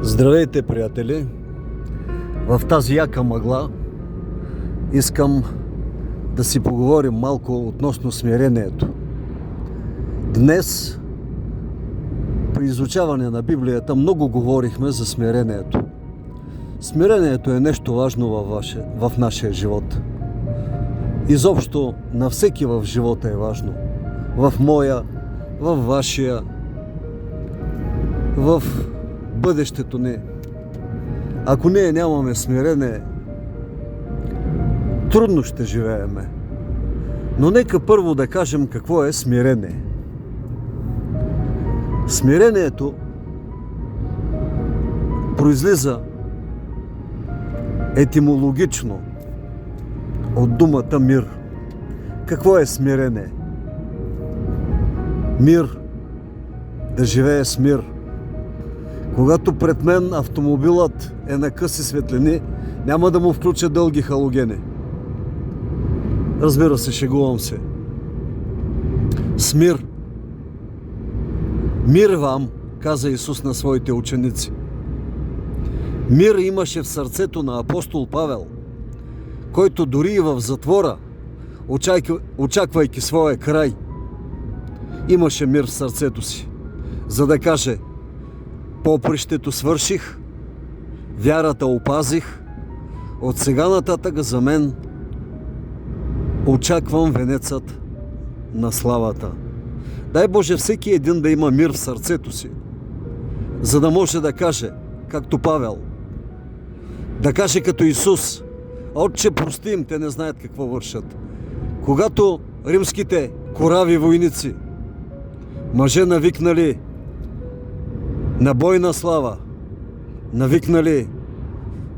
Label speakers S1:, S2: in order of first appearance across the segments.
S1: Здравейте, приятели! В тази яка мъгла искам да си поговорим малко относно смирението. Днес при изучаване на Библията много говорихме за смирението. Смирението е нещо важно в нашия живот. Изобщо на всеки в живота е важно. В моя, в вашия, в бъдещето ни. Ако ние нямаме смирение, трудно ще живееме. Но нека първо да кажем какво е смирение. Смирението произлиза етимологично от думата мир. Какво е смирение? Мир. Да живее с мир. Когато пред мен автомобилът е на къси светлини, няма да му включа дълги халогени. Разбира се, шегувам се. С мир. Мир вам, каза Исус на своите ученици. Мир имаше в сърцето на апостол Павел, който дори и в затвора, очаквайки своя край, имаше мир в сърцето си, за да каже: попрището свърших, вярата опазих, от сега нататък за мен очаквам венецът на славата. Дай Боже всеки един да има мир в сърцето си, за да може да каже, както Павел, да каже като Исус: Отче, прости им, те не знаят какво вършат. Когато римските корави войници, мъже навикнали на бойна слава, навикнали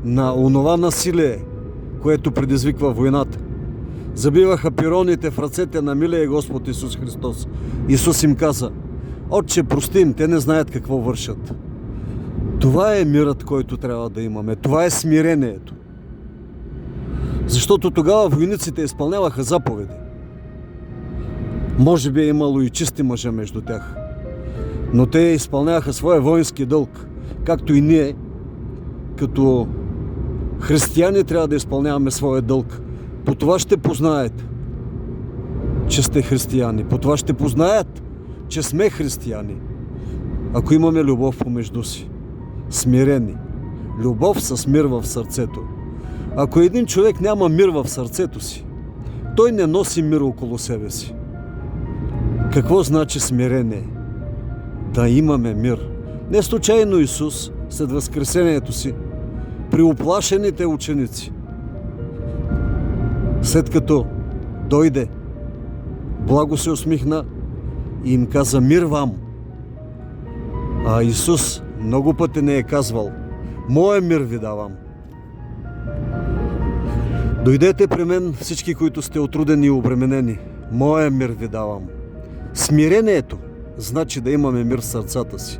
S1: на онова насилие, което предизвиква войната, забиваха пироните в ръцете на милия Господ Исус Христос. Исус им каза: Отче, прости им, те не знаят какво вършат. Това е мирът, който трябва да имаме. Това е смирението. Защото тогава войниците изпълняваха заповеди. Може би е имало и чисти мъже между тях, но те изпълняваха своя воински дълг, както и ние, като християни, трябва да изпълняваме своя дълг. По това ще познаят, че сте християни. По това ще познаят, че сме християни, ако имаме любов помежду си. Смирени. Любов с мир в сърцето. Ако един човек няма мир в сърцето си, той не носи мир около себе си. Какво значи смирение? Да имаме мир. Не случайно Исус, след възкресението си, при уплашените ученици, след като дойде, благо се усмихна и им каза: мир вам. А Исус много пъти не е казвал: моя мир ви давам. Дойдете при мен всички, които сте отрудени и обременени. Моя мир ви давам. Смирението значи да имаме мир в сърцата си.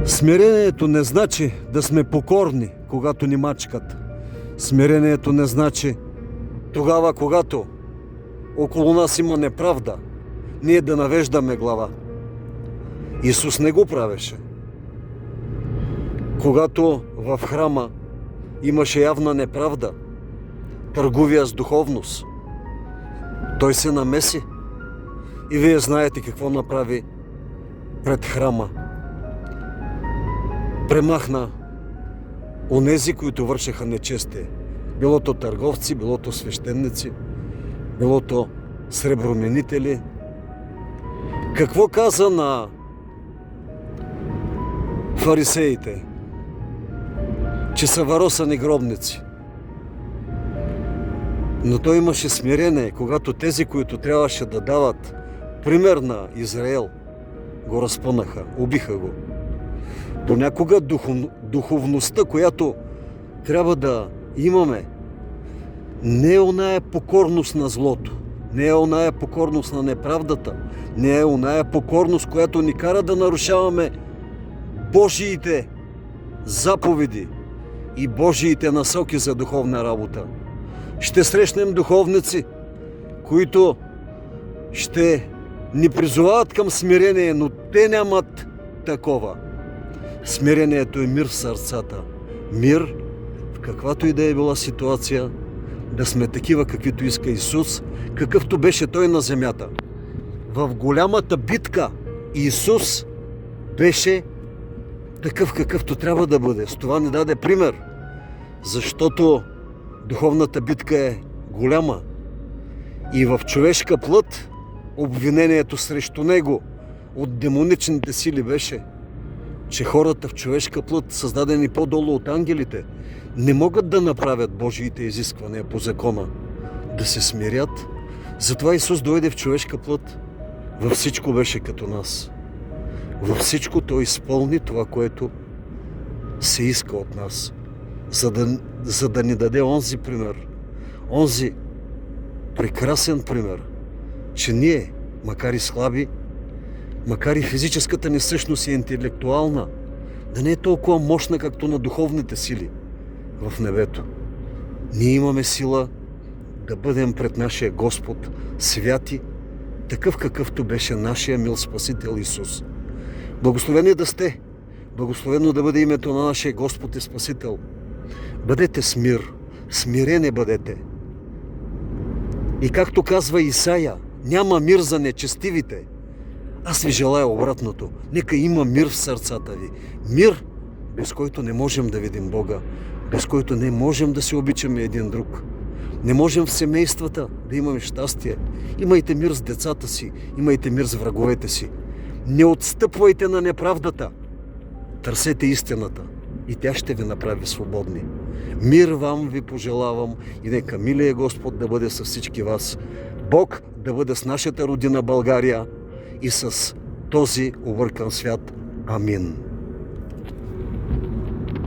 S1: Смирението не значи да сме покорни, когато ни мачкат. Смирението не значи тогава, когато около нас има неправда, ние да навеждаме глава. Исус не го правеше. Когато в храма имаше явна неправда, търговия с духовност, той се намеси. И вие знаете какво направи пред храма. Премахна онези, които вършеха нечестие. Било то търговци, било то свещеници, било то среброменители. Какво каза на фарисеите? Че са варосани гробници. Но той имаше смирение, когато тези, които трябваше да дават пример на Израел, го разпънаха, убиха го. Понякога духовността, която трябва да имаме, не е оная покорност на злото, не е оная покорност на неправдата, не е оная покорност, която ни кара да нарушаваме Божиите заповеди и Божиите насоки за духовна работа. Ще срещнем духовници, които ще ни призовават към смирение, но те нямат такова. Смирението е мир в сърцата. Мир в каквато и да е била ситуация, да сме такива, каквито иска Исус, какъвто беше Той на земята. В голямата битка Исус беше такъв, какъвто трябва да бъде. С това ни даде пример, защото духовната битка е голяма. И в човешка плът обвинението срещу него от демоничните сили беше, че хората в човешка плът, създадени по-долу от ангелите, не могат да направят Божиите изисквания по закона, да се смирят. Затова Исус дойде в човешка плът. Във всичко беше като нас. Във всичко Той изпълни това, което се иска от нас, за да ни даде онзи пример, онзи прекрасен пример, че ние, макар и слаби, макар и физическата ни същност и интелектуална, да не е толкова мощна, както на духовните сили в небето. Ние имаме сила да бъдем пред нашия Господ святи, такъв какъвто беше нашия мил Спасител Исус. Благословени да сте, благословено да бъде името на нашия Господ и Спасител. Бъдете с мир, смирени бъдете. И както казва Исаия, няма мир за нечестивите. Аз ви желая обратното. Нека има мир в сърцата ви. Мир, без който не можем да видим Бога, без който не можем да се обичаме един друг. Не можем в семействата да имаме щастие. Имайте мир с децата си, имайте мир с враговете си. Не отстъпвайте на неправдата. Търсете истината и тя ще ви направи свободни. Мир вам ви пожелавам и нека милия Господ да бъде с всички вас. Бог да бъде с нашата родина България и с този объркан свят. Амин.